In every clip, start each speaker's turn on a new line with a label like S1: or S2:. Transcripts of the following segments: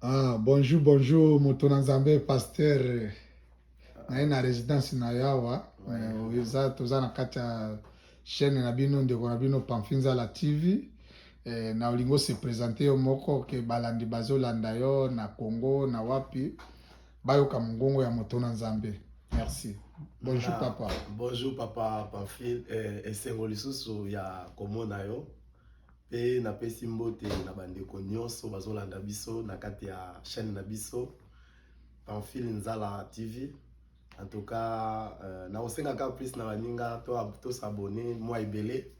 S1: Bonjour, bonjour, Motonanzambe, pasteur. Na résidence na yawa. Oza toza na kati ya chaîne na bino ndeko na bino Pamfinza la TV. Na olingo se présenter yo moko ke balandi bazolanda yo na Congo na wapi. Bayoka mongongo ya Motonanzambe. Merci. Bonjour papa.
S2: Bonjour papa Pamphile. Esengo lisusu ya komona yo. Pe na pesi mbote na bandeko nyonso bazolanda biso na kati ya chaîne na biso Pamphile Nzala TV. En tout cas, na osengaka plus na baninga to s'abonner moi ebele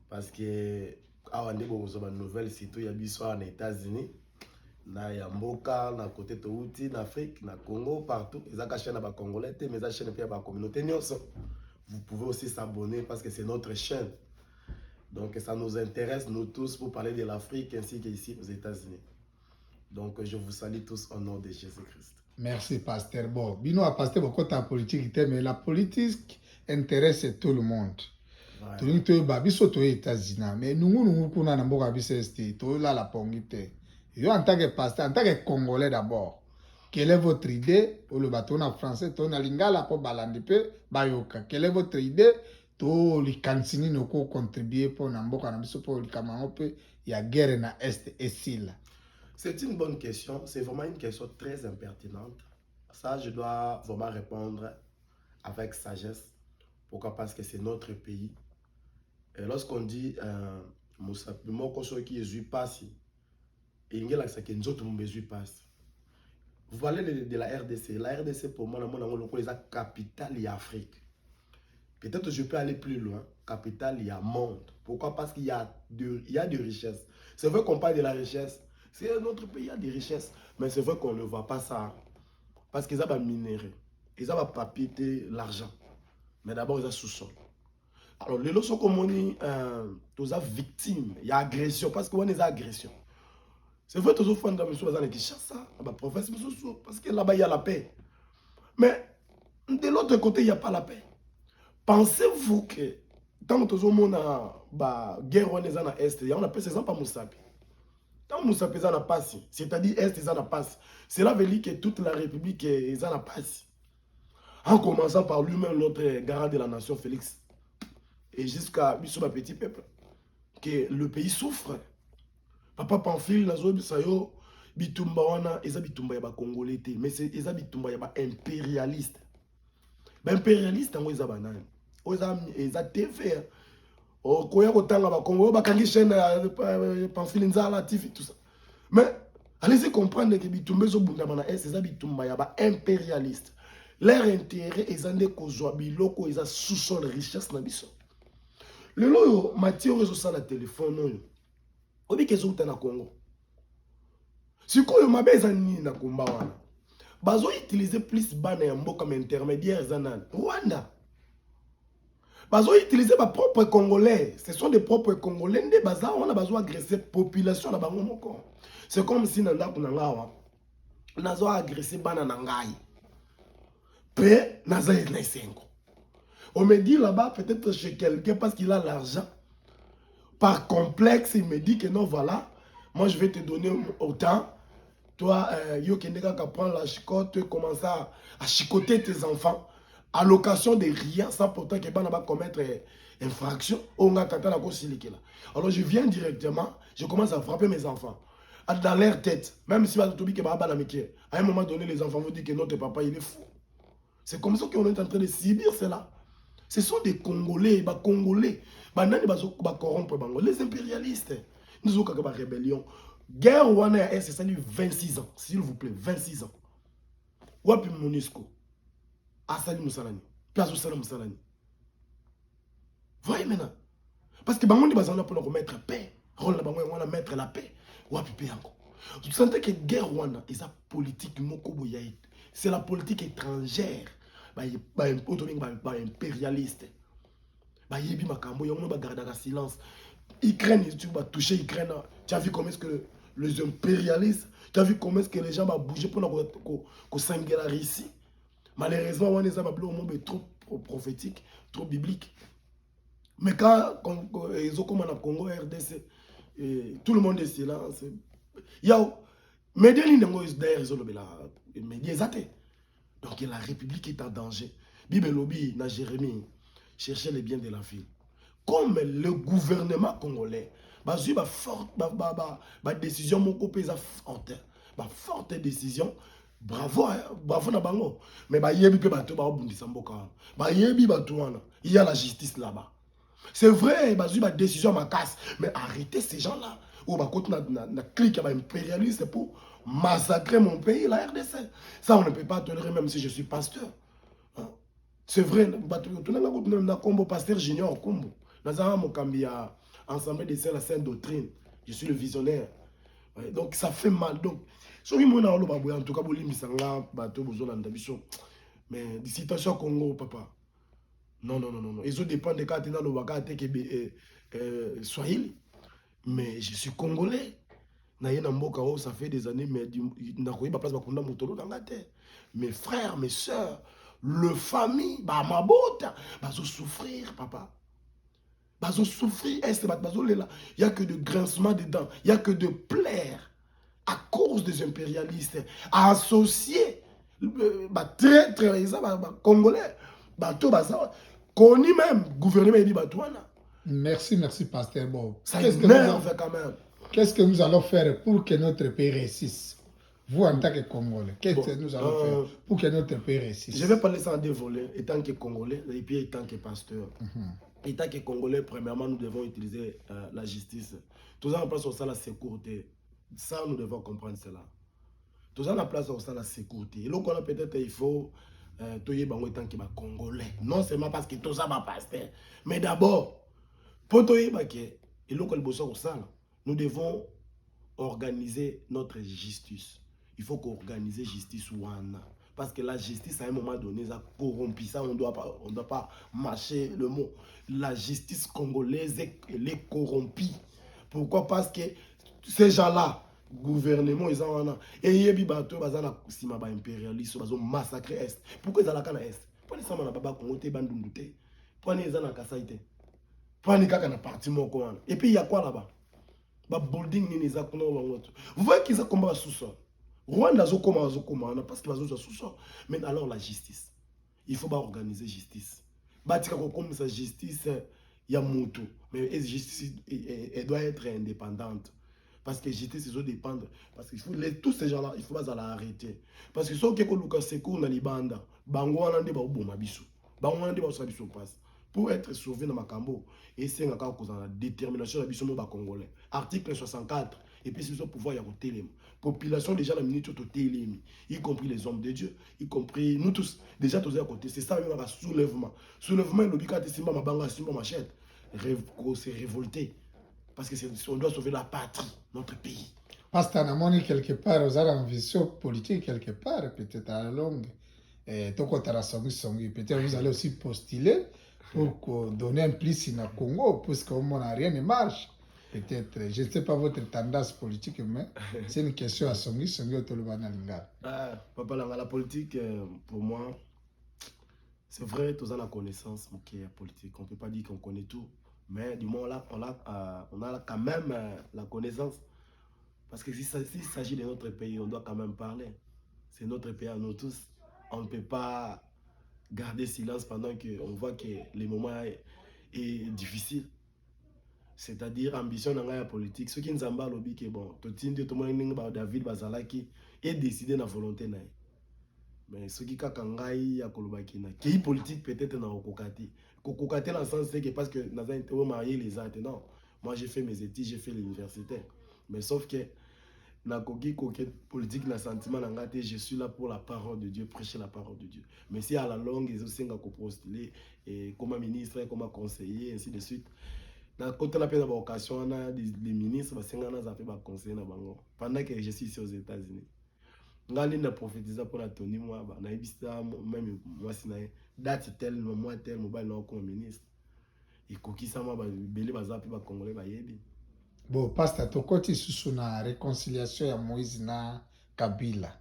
S2: parce que awa nde bokozwa nouvelle surtout ya biso na États-Unis. Na Yamboka, na côté Touti, na Afrique, na Congo, partout. Ils ont chaîne à Congolais, mais ils chaîne à la communauté. Vous pouvez aussi s'abonner parce que c'est notre chaîne. Donc ça nous intéresse, nous tous, pour parler de l'Afrique ainsi qu'ici aux États-Unis. Donc je vous salue tous au nom de Jésus-Christ.
S1: Merci, pasteur. Bon, bino a pasteur beaucoup de politique, mais la politique intéresse tout le monde. Tout le monde biso to États-Unis, mais nous kuna na mboka biso est to la pongite. Yo en tant que pasteur, en tant que Congolais d'abord, quelle est votre idée? Pour le bateau en français, to na lingala po balandi pe bayoka. Quelle est votre idée? To li kansini no ko contribuer pour na mboka na biso pour li kamango pe ya guerre na est et sila.
S2: C'est une bonne question, c'est vraiment une question très impertinente. Ça, je dois vraiment répondre avec sagesse. Pourquoi? Parce que c'est notre pays. Et lorsqu'on dit Moko qui est passé, et il y a passe. Vous parlez de la RDC. La RDC, pour moi, c'est la capitale de l'Afrique. Peut-être que je peux aller plus loin. Capitale, il y a monde. Pourquoi? Parce qu'il y a de richesses. C'est vrai qu'on parle de la richesse. C'est notre pays, il y a des richesses. Mais c'est vrai qu'on ne voit pas ça. Parce qu'ils ont des minéraux. Ils ont des papiers, l'argent. Mais d'abord, ils ont sous-sol. Alors, les lorsqu'on comme on dit, tous les victimes, il y a agression. Parce qu'on est agression. C'est vrai que tous les fans de M. qui chassent ça, parce que là-bas, il y a la paix. Mais de l'autre côté, il n'y a pas la paix. Pensez-vous que tant que tout le monde a une guerre en Est, on appelle ça pas Moussapi. Tant que Moussapi est en passe, c'est-à-dire Est est en passe, cela veut dire que toute la République est en passe. En commençant par lui-même, notre garant de la nation, Félix, et jusqu'à ce petit peuple, que le pays souffre. Papa Pamphile, nazo bisayo bitumba wana eza bitumba ya ba congolais te, mais c'est eza bitumba ya ba impérialiste. Ba impérialiste ngo eza banani. Oza eza TV. O koya kotanga ba Congo ba kangi chaîne Pamphile Nzala TV tout ça. Mais allez-y comprendre que bitumba zo bunda bana eza bitumba ya ba impérialiste. Leur intérêt eza nde kozwa biloko eza sous-sol richesse na biso. Lelo yo Mathieu rezo sala téléphone oyo. Obi kezo utana Congo. Sikoyo mabe eza nini na komba wana. Bazo utiliser plus bana ya mboka mais intermédiaire zanan. Rwanda. Bazo utiliser ba propres Congolais. Ce sont des propres Congolais nde baza wana bazo agresser population na bango moko. C'est comme si nanda kuna ngawa. Nazo agresser bana na ngai. Pe nazo na sengo. On me dit là-bas peut-être chez quelqu'un parce qu'il a l'argent. Par complexe, il me dit que non, voilà, moi je vais te donner autant. Toi, yo kendeka ka prendre la chicote, tu commences à chicoter tes enfants. À l'occasion de rien, sans pourtant que va commettre infraction. Alors je viens directement, je commence à frapper mes enfants. Dans leur tête, même si à un moment donné, les enfants vont dire que notre papa il est fou. C'est comme ça qu'on est en train de subir cela. Ce sont des Congolais, les Congolais. Les impérialistes. Nous avons une rébellion. Guerre Rwanda c'est ça 26 ans. S'il vous plaît, 26 ans. Wapi Monisco. Asali Moussalani. Piazou Salam Moussalani. Voyez maintenant. Parce que Bangondi Bazana pour remettre paix. Rôle on va mettre la paix. Wapi paix encore. Vous sentez que guerre Rwanda, c'est la politique c'est la politique étrangère. Impérialiste. Yebi makambo yon ba garder silence. Ukraine, tu vas toucher Ukraine. Tu as vu comment est-ce que les impérialistes, tu as vu comment est-ce que les gens vont bouger pour qu'on s'engueule la Russie. Malheureusement, on est trop prophétique, trop biblique. Mais quand ils ont comme en Congo, RDC, tout le monde est silence. Mais donc la République est en danger. Bible lobby na Jérémie cherchait les biens de la ville. Comme le gouvernement congolais, décision moko pesa forte, forte décision. Bravo, bravo na bango. Mais yebi pe bato ba bundisa mboka. Yebi bato wana. Il y a la justice là-bas. C'est vrai, ma décision ma casse, mais arrêtez ces gens-là. Ou bah quand na clique impérialiste pour massacrer mon pays, la RDC. Ça on ne peut pas tolérer même si je suis pasteur. Hein? C'est vrai, na combo pasteur junior combo. Nazara Mokambia ensemble de la sainte doctrine. Je suis le visionnaire. Ouais, donc ça fait mal. Donc so en tout cas mais des situations au Congo papa. Non. Ils ont dépend des cas dans le Wakate Swahili. Mais je suis congolais. Ça fait des années, mais mes frères, mes soeurs, le famille, ma botte, souffrir, papa. Souffrir, il n'y a que de grincement de dents, il n'y a que de plaire à cause des impérialistes associés, très congolais, connu même, gouvernement.
S1: Merci, pasteur Bob.
S2: Ça énerve quand même.
S1: Qu'est-ce que nous allons faire pour que notre pays réussisse? Vous, en tant que Congolais, qu'est-ce que nous allons faire pour que notre pays réussisse?
S2: Je vais parler ça en deux volets, étant que Congolais et puis étant que pasteur. Étant que Congolais, premièrement, nous devons utiliser la justice. Tout ça, en place, sur la sécurité. Ça, nous devons comprendre cela. Tout ça, en place, sur la sécurité. Et donc, on a peut-être, il faut étant que Congolais. Non seulement parce que tout ça va passer, mais d'abord, pour tout nous devons organiser notre justice. Il faut qu'organiser justice ouana. Parce que la justice, à un moment donné, ça corrompu. Ça, on ne doit pas mâcher le mot. La justice congolaise, elle est corrompue. Pourquoi? Parce que ces gens-là, gouvernement, ils ont et ils ont impérialiste, ils ont massacré Est. Pourquoi ils ont la est? Pourquoi ils ont baba Congote, bandundute? Pourquoi ils ont la Kasaïte? Pourquoi ils ont parti moko? Et puis il y a quoi là-bas? Vous voyez qu'ils ont combat sous-sol. Rwanda a combat parce qu'ils ont sous-sol. Mais alors la justice. Il faut organiser justice. Comme sa justice, il y a Moutou. Mais la justice, elle doit être indépendante. Parce que la justice, ils doit dépendre. Parce que tous ces gens-là, il faut pas l'arrêter. Parce que si on a secours dans les bandes, pour être sauvé dans Makambo, et c'est la détermination de la Congolais. Article 64, et puis c'est le pouvoir, il y a le population déjà la minute au télémi, y compris les hommes de Dieu, y compris nous tous, déjà tous à côté. C'est ça, il y a un soulèvement. Soulèvement, il y a un machette. C'est révolté. Parce qu'on doit sauver la patrie, notre pays.
S1: Parce que nous quelque part, nous avons une vision politique quelque part, peut-être à la longue. Peut-être vous allez aussi postuler pour donner un plus au Congo, puisqu'au moins rien ne marche. Peut-être, je ne sais pas votre tendance politique, mais c'est une question à Songi Otolobanalingala.
S2: Papa, la politique, pour moi, c'est vrai, tous en la connaissance politique. On ne peut pas dire qu'on connaît tout, mais du moins, on a quand même la connaissance. Parce que s'il s'agit de notre pays, on doit quand même parler. C'est notre pays à nous tous. On ne peut pas garder silence pendant qu'on voit que le moment est difficile. C'est-à-dire ambition dans la politique. Ceux qui nous en parlent, c'est bon. Tout le monde David Bazalaki est décidé dans la volonté. Mais ceux qui kangai ya kolobaki na qui politique peut-être dans kokati. Kokati dans le sens c'est que parce que nous avons marié les arts. Non, moi j'ai fait mes études, j'ai fait l'université. Mais sauf que na koki politique na sentiment na je suis là pour la parole de Dieu, prêcher la parole de Dieu. Mais si à la longue ils aussi nga postuler comme ministre, comme conseiller ainsi de suite. Dans côté la occasion les ministres conseiller pendant que je suis ici aux États-Unis. Ngali na prophétiser pour la Tony moi na ibisa même moi sinaye date tel mois tel mobile na comme ministre et koki sama ba belé bazapi ba congolais ba yebi.
S1: Bon, pasteur, tu côté sous na réconciliation ya Moïse na Kabila.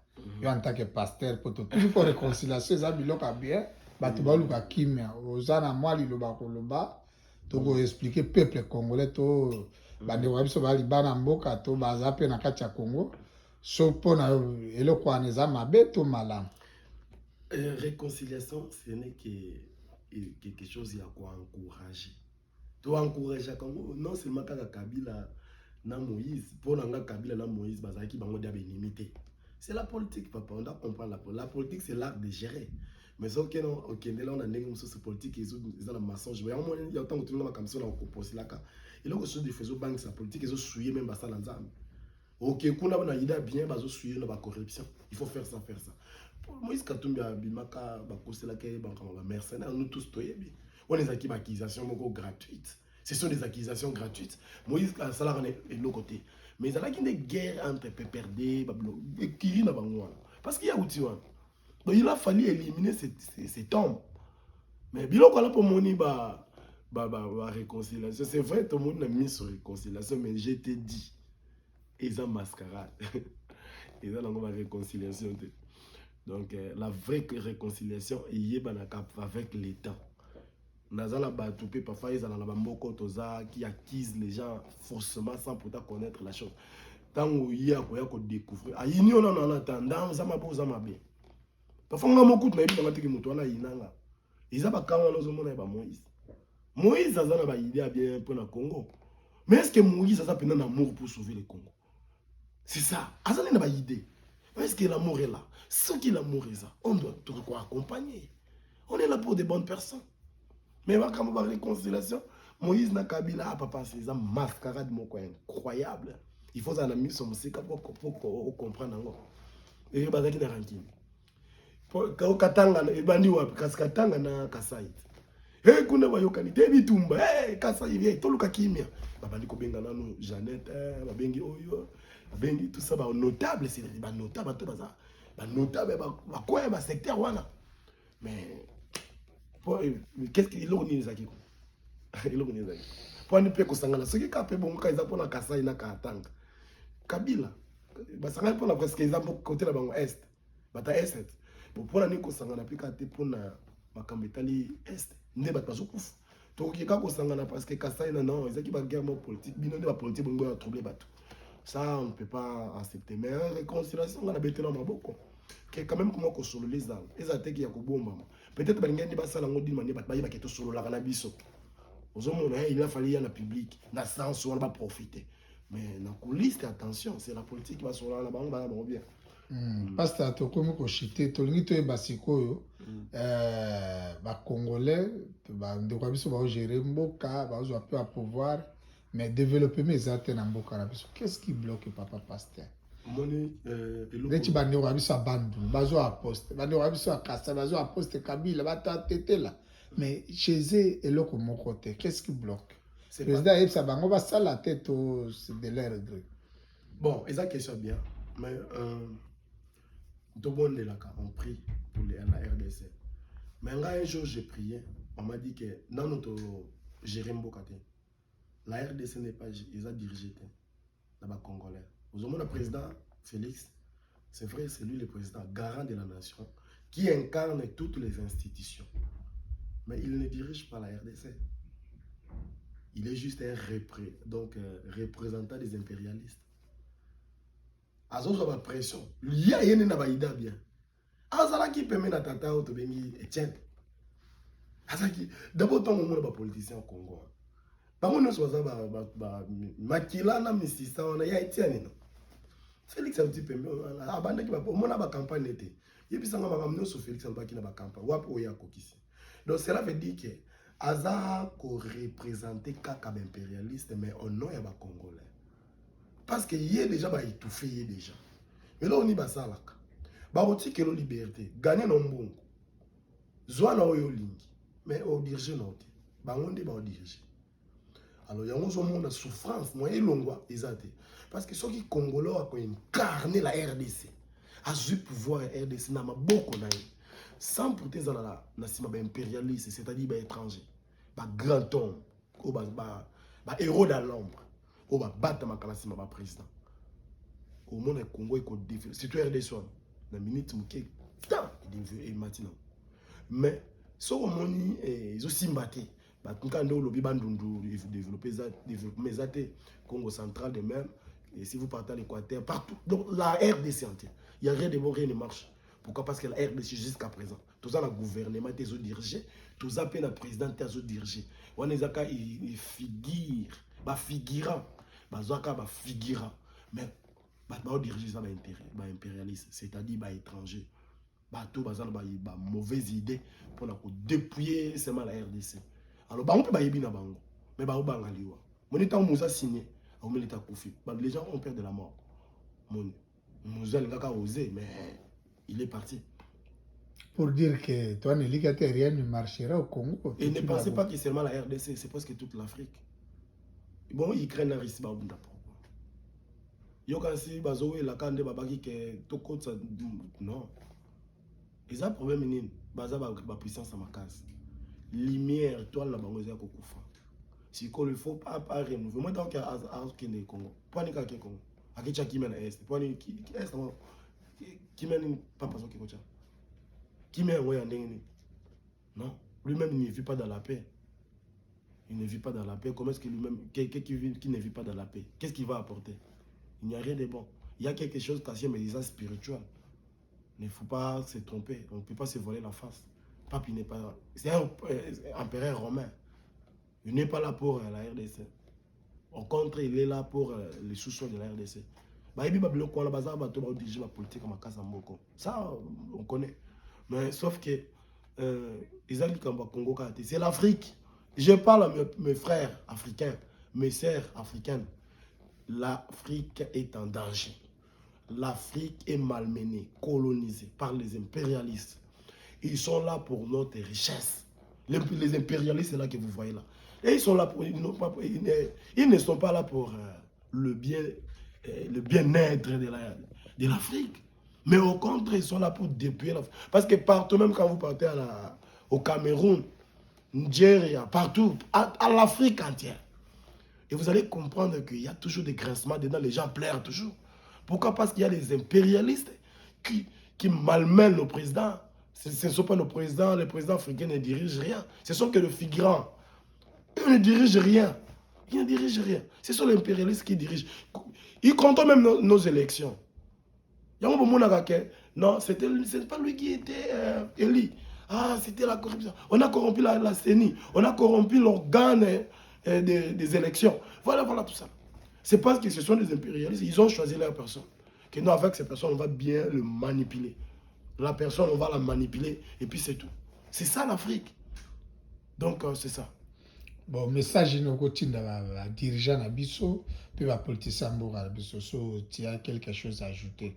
S1: Yo en tant que pasteur pour toujours pour réconciliation ça biloka bien, ba tu ba luka kimia, ozana mwali loba koloba. Togo expliquer peuple congolais to bande wabiso bali bana mboka to bazape na kati ya Congo so pona eloko wana eza mabe to malamu.
S2: Réconciliation, ce n'est que quelque chose à quoi encourager. Tu encourager non seulement quand Kabila na Moïse, pour nga Kabila na Moïse, bazaki bango dia benimité. C'est la politique, papa. On doit comprendre la politique, c'est l'art de gérer. Mais ce qui est ok, là on a négocié sur cette politique, ils ont la mensonge. Il y a autant que tout le monde comme ça on compose là. Et là, chose de faisons banque sa politique, ils ont souillé même basa l'ensemble. Ok, qu'on a une idée bien, ils ont souillé la corruption. Il faut faire ça, faire ça. Moïse Katumbi a bimaka bakose la kay banka ba mercenaires nous tous toyebi. On les accusations gratuites. Ce sont des accusations gratuites. Moïse a salaire de l'autre côté. Mais il y a une guerre entre PPRD et Kiri na bango. Parce qu'il y a outil. Donc il a fallu éliminer cet homme. Mais biloko là pour moni ba réconciliation. C'est vrai tout le monde a mis sur réconciliation mais je te dis ils ont mascarade. Ils ont la réconciliation. Donc, la vraie réconciliation est avec l'État. Nazala Batoupé, parfois, ils ont la bamboko toza qui accuse les gens forcément sans pourtant connaître la chose. Tant qu'il y a quoi découvrir. Ah, il y a en attendant, ça m'a beau, ça m'a bien. Parfois, on a beaucoup de gens qui ont été là. Ils ont pas quand on a Moïse. Moïse a une idée bien pour le Congo. Mais est-ce que Moïse a un amour pour sauver le Congo? C'est ça. Il a une idée. Est-ce que l'amour est là? Ce qui l'amour est là, on doit tout accompagner. On est là pour des bonnes personnes. Mais quand on va réconciliation, Moïse n'a Kabila, papa, c'est un mascarade incroyable. Il faut en amener son musique pour comprendre. Et il y a des rancines. Quand Katanga, il y a des Katanga na Kasai. Hey, kuna bayokani, David Tumba, hey, Kasai, viens, tout le kakimia. Babandi ko benga nanu Jeannette, babengi oyo. Bengi tout ça notable c'est des notable tout ça notable quoi ba secteur wana mais qu'est-ce qu'il est ni zaki il est ni zaki pour ne pas kusangana ce qui capé bon ka za pona Kasai na Katanga Kabila ba sangana pona presque exemple côté la bango est bata est pour ni kusangana pika te pona makambo etali est nde ba bazokufa to ki ka kusangana parce que Kasai na non ezaki ba guerre politique bino ne ba politique bongo ya troubler bato. Ça, on ne peut pas accepter. Mais la réconciliation, on a bêté dans ma bouche. Quand même, comment on solo les armes. Les attaques, il y a peut-être que les gens ne vont pas solo la cannabis. Il a fallu y aller en public. Dans sens, on va profiter. Mais dans la coulisse, attention, c'est la politique qui va sur la banque, on va bien.
S1: Parce que tu comme ko chité to lingi to basiko ba congolais ba ndeko biso ba gérer mboka ba zo peu à pouvoir. Mais développer mes attentes en Bokara, qu'est-ce qui bloque papa pasteur? Les Tibani Rabiso à Bandou, Bazo à poste, Bani Rabiso à Kassa, Bazo à poste Kabila, Bata Tété là. Mais chez eux, et là comme mon côté, qu'est-ce qui bloque? Le président Epsa Bango va ça la tête de l'air gris.
S2: Bon, et ça question bien, mais on prie pour la RDC. Mais un jour j'ai prié, on m'a dit que dans notre Jérém Bokate. La RDC n'est pas dirigée dans le Congolais. Vous avez le président Félix, c'est vrai, c'est lui le président garant de la nation qui incarne toutes les institutions. Mais il ne dirige pas la RDC. Il est juste un représentant des impérialistes. Azo la pression. Il y a une idée bien. Azala qui permet na tata autobengi Etienne. Azaki d'abord tant on a politicien au Congo. Bango ne soit ba makila na misisa on ya Etienne. Félix a petit peu abandaki ba mona ba campagne était. Yebisanga makamno so Félix albaki na ba campagne. Wapi oya kokisi. Donc cela veut dire que Aza ko représenter kaka impérialiste mais au nom ya ba congolais. Parce que y est déjà ba étouffé déjà. Mais là on y ba salaka. Ba oti que la liberté, gagner no mbongo. Zwa na oyo lingi. Mais au diriger no te. Ba ngonde ba au diriger. Alors, il y a une souffrance, moi, et l'ongwa, parce que ceux qui Congolais ont incarné la RDC, a eu pouvoir RDC, n'a pas beaucoup d'ailleurs. Sans pour tes impérialiste, c'est-à-dire étranger, grand homme, héros dans l'ombre, au battre ma classe, ma président. Au monde le Congo, il défile. C'est tout RDC, la minute qui est maintenant. Mais, ce moment, ils ont simbaté. Quand on a développé Congo central de même, Et si vous partez à l'Équateur, partout, donc la RDC entière, il n'y a rien de bon, rien ne marche. Pourquoi? Parce que la RDC jusqu'à présent, tout ça, le gouvernement est dirigé, tout ça, le président est dirigé. On est il figure, figurant, figurant, mais on dirige ça, impérialiste, c'est-à-dire étranger. Tout mauvaise idée pour dépouiller seulement la RDC. Alors, on peut y bango, mais on va liwa. Mon état on a signé, on l'état Koufi. Les gens ont peur de la mort. Moussa a osé, mais il est parti.
S1: Pour dire que toi, rien ne marchera au Congo.
S2: Et ne pensez pas que seulement la RDC, c'est presque toute l'Afrique. Bon, ils craignent un risque. Yo quand si bazoé la kande babaki que tout côté non. Ils ont un problème baza ba puissance à ma case. Lumière toi la bango za kokufa. Si qu'on le faut pas renouveler. Moi tant qu'à Kenya Congo. Pas ni ka Congo. Akicha qui mène est. Pas ni qui est qui mène pas parce que kocha. Qui mène ouais ndenge. Non, lui-même il ne vit pas dans la paix. Il ne vit pas dans la paix. Comment est-ce que lui-même quelqu'un qui ne vit pas dans la paix, qu'est-ce qu'il va apporter? Il n'y a rien de bon. Il y a quelque chose caché, mais déjà spirituel. Il ne faut pas se tromper. On ne peut pas se voler la face. Pape, il n'est pas... C'est un empereur romain. Il n'est pas là pour la RDC. Au contraire, il est là pour les sous-sols de la RDC. Ça, on connaît. Mais sauf que c'est l'Afrique. Je parle à mes frères africains, mes sœurs africaines. L'Afrique est en danger. L'Afrique est malmenée, colonisée par les impérialistes. Ils sont là pour notre richesse. Les impérialistes, c'est là que vous voyez là. Et ils sont là pour... Ils ne sont pas là pour le bien-être de l'Afrique. Mais au contraire, ils sont là pour dépouiller l'Afrique. Parce que partout, même quand vous partez au Cameroun, Nigeria, partout, à l'Afrique entière, et vous allez comprendre qu'il y a toujours des grincements dedans, les gens pleurent toujours. Pourquoi? Parce qu'il y a des impérialistes qui malmènent nos présidents. Ce ne sont pas nos présidents, les présidents africains ne dirigent rien. Ce sont que les figurants. Ils ne dirigent rien. Ils ne dirigent rien. Ce sont les impérialistes qui dirigent. Ils contrôlent même nos élections. Il y a un moment où non, ce n'est pas lui qui était élu. Ah, c'était la corruption. On a corrompu la CENI. On a corrompu l'organe des élections. Voilà tout ça. C'est parce que ce sont des impérialistes. Ils ont choisi leur personne. Que nous, avec ces personnes, on va bien le manipuler. La personne, on va la manipuler. Et puis c'est tout. C'est ça l'Afrique. Donc, c'est ça.
S1: Bon, message no kotinda dirigeant na biso, puis politicien mboka na biso, so tu as quelque chose à ajouter.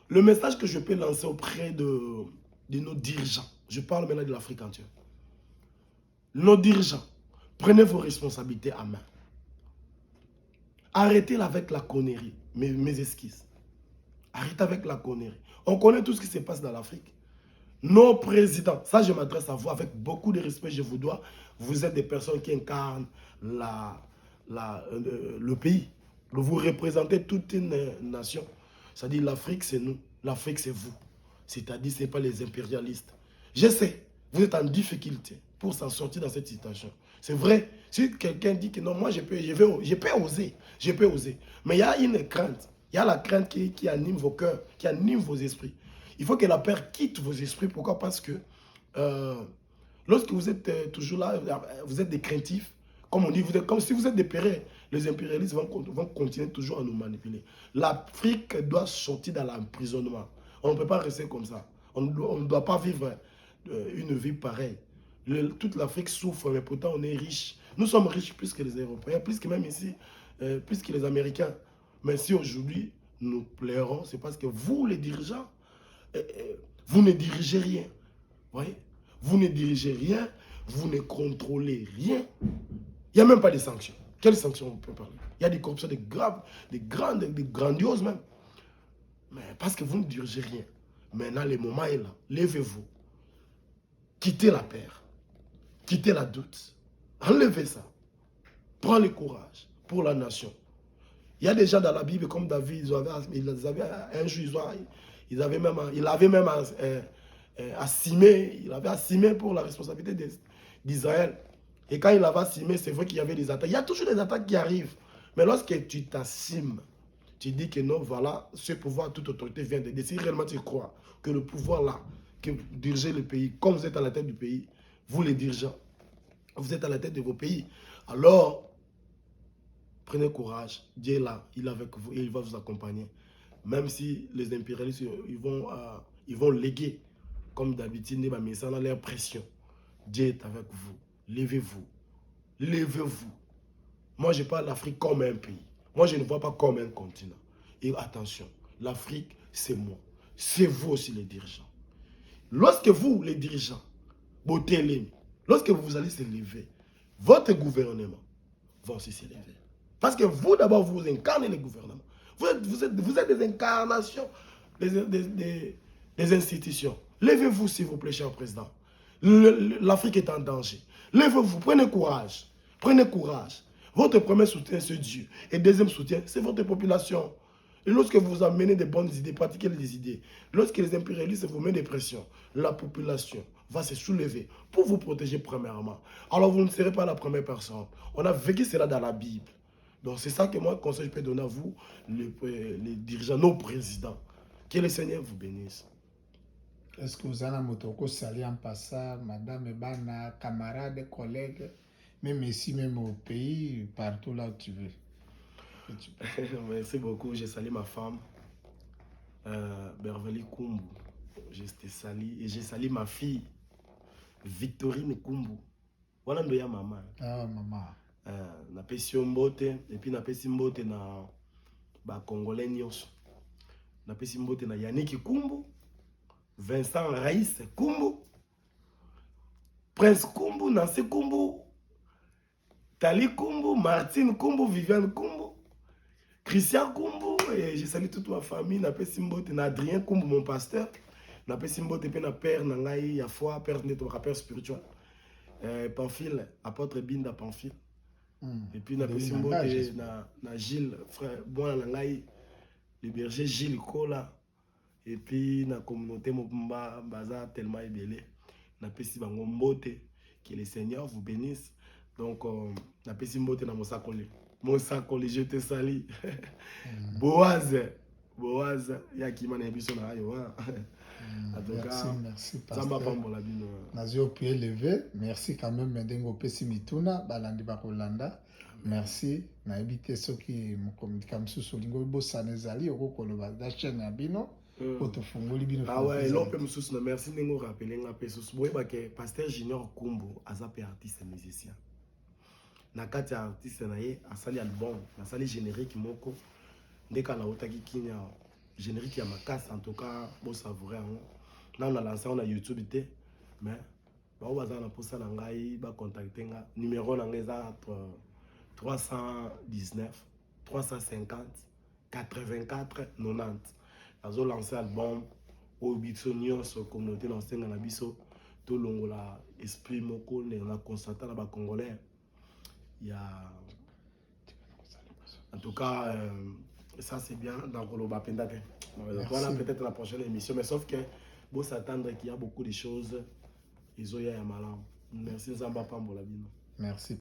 S2: Le message que je peux lancer auprès de nos dirigeants, je parle maintenant de l'Afrique entière. Nos dirigeants, prenez vos responsabilités à main. Arrêtez avec la connerie, mes esquisses. Arrêtez avec la connerie. On connaît tout ce qui se passe dans l'Afrique. Nos présidents, ça je m'adresse à vous avec beaucoup de respect, je vous dois. Vous êtes des personnes qui incarnent le pays. Vous représentez toute une nation. C'est-à-dire l'Afrique c'est nous, l'Afrique c'est vous. C'est-à-dire ce n'est pas les impérialistes. Je sais, vous êtes en difficulté pour s'en sortir dans cette situation. C'est vrai, si quelqu'un dit que non, moi je peux oser. Mais il y a une crainte. Il y a la crainte qui anime vos cœurs, qui anime vos esprits. Il faut que la peur quitte vos esprits. Pourquoi? Parce que lorsque vous êtes toujours là, vous êtes des craintifs. Comme on dit, comme si vous êtes des pérés. Les impérialistes vont continuer toujours à nous manipuler. L'Afrique doit sortir dans l'emprisonnement. On ne peut pas rester comme ça. On ne doit pas vivre une vie pareille. Toute l'Afrique souffre, mais pourtant on est riche. Nous sommes riches plus que les Européens, plus que même ici, plus que les Américains. Mais si aujourd'hui nous plairons, c'est parce que vous, les dirigeants, vous ne dirigez rien. Voyez? Vous ne dirigez rien, vous ne contrôlez rien. Il n'y a même pas de sanctions. Quelles sanctions on peut parler? Il y a des corruptions graves, des grandioses même. Mais parce que vous ne dirigez rien. Maintenant, le moment est là. Levez-vous. Quittez la peur. Quittez la doute. Enlevez ça. Prenez le courage pour la nation. Il y a des gens dans la Bible comme David, ils avaient un jour, il avait même assimé pour la responsabilité d'Israël. Et quand il avait assimé, c'est vrai qu'il y avait des attaques. Il y a toujours des attaques qui arrivent. Mais lorsque tu t'assimes, Tu dis que non, voilà, ce pouvoir, toute autorité vient de... Si réellement tu crois que le pouvoir là, que vous dirigez le pays, comme vous êtes à la tête du pays, vous les dirigeants, vous êtes à la tête de vos pays, alors prenez courage, Dieu est là, il est avec vous et il va vous accompagner. Même si les impérialistes, ils vont léguer, comme d'habitude, mais ça a leur pression. Dieu est avec vous, levez-vous, levez-vous. Moi, je parle de l'Afrique comme un pays. Moi, je ne vois pas comme un continent. Et attention, l'Afrique, c'est moi. C'est vous aussi les dirigeants. Lorsque vous, les dirigeants, lorsque vous allez se lever, votre gouvernement va aussi se lever. Parce que vous, d'abord, vous incarnez le gouvernement. Vous êtes des incarnations des institutions. Levez-vous, s'il vous plaît, cher président. L'Afrique est en danger. Levez-vous, prenez courage. Prenez courage. Votre premier soutien, c'est Dieu. Et deuxième soutien, c'est votre population. Et lorsque vous amenez des bonnes idées, pratiquez les idées. Lorsque les impérialistes vous mettent des pressions, la population va se soulever pour vous protéger premièrement. Alors vous ne serez pas la première personne. On a vécu cela dans la Bible. Donc c'est ça que moi, conseil, je peux donner à vous, les dirigeants, nos présidents. Que le Seigneur vous bénisse.
S1: Est-ce que vous avez un motoko sali en passant, madame, bana, camarades, collègues, même ici, même au pays, partout là où tu veux?
S2: Merci beaucoup. J'ai salé ma femme, Beverly Kumbu. J'ai salé ma fille, Victorine Kumbu. Voilà ndoya maman.
S1: Ah, maman.
S2: Na pesi mbote, et puis na pesi mbote na ba Congolais nyonso. Na pesi mbote na Yannick Kumbu, Vincent Raïs Kumbu, Prince Kumbu, Nancy Kumbu, Tali Kumbu, Martine Kumbu, Viviane Kumbu, Christian Kumbu, et je salue toute ma famille. Na pesi mbote na Adrien Kumbu, mon pasteur. Na pesi mbote pe na père na ngai ya foi, père neto père spirituel. Pamphile, apôtre Binda Pamphile. Et puis na pesi mbote na Gilles, frère, bon na ngai, le berger Gilles Kola. Et puis na communauté Mobumba baza tellement ébélé. Na pesi bango mbote, que le Seigneur vous bénisse. Donc na pesi mbote na Mosakoli. Mosakoli, je te salue. Boaz, yakima na biso na yo. En tout cas,
S1: merci, pasteur. Nazi au pied levé. Merci quand même, Mendengo Pesi Mituna, Balandi Bakolanda. Merci. Na évité ceux qui me communiquent comme sous Solingo, Bossanezali, Oko Koloba, la chaîne Abino, Otofungoli Bino.
S2: Ah ouais, l'on peut me soutenir. Merci de nous rappeler. Vous voyez que Pasteur Junior Kumbo, Azapé artiste et musicien. Nakati artiste naye, Asali album, Asali générique moko, Ndeka na Otaki Kinya. Générique ya makasi, en tout cas, bon savourer. Là, on a lancé on a YouTube, mais on va pour ça, on contacter. Numéro 319 350 84 90. On a lancé l'album au Bitsonio sur la communauté dans la biso. Tout le monde a esprit moko, on a constaté là bas congolais. Il y a en tout cas ça c'est bien dans le Bapendate. Voilà peut-être la prochaine émission, mais sauf que bon s'attendre qu'il y a beaucoup de choses. Ils ont eu un malin. Merci Zamba Pambolabino.
S1: Merci.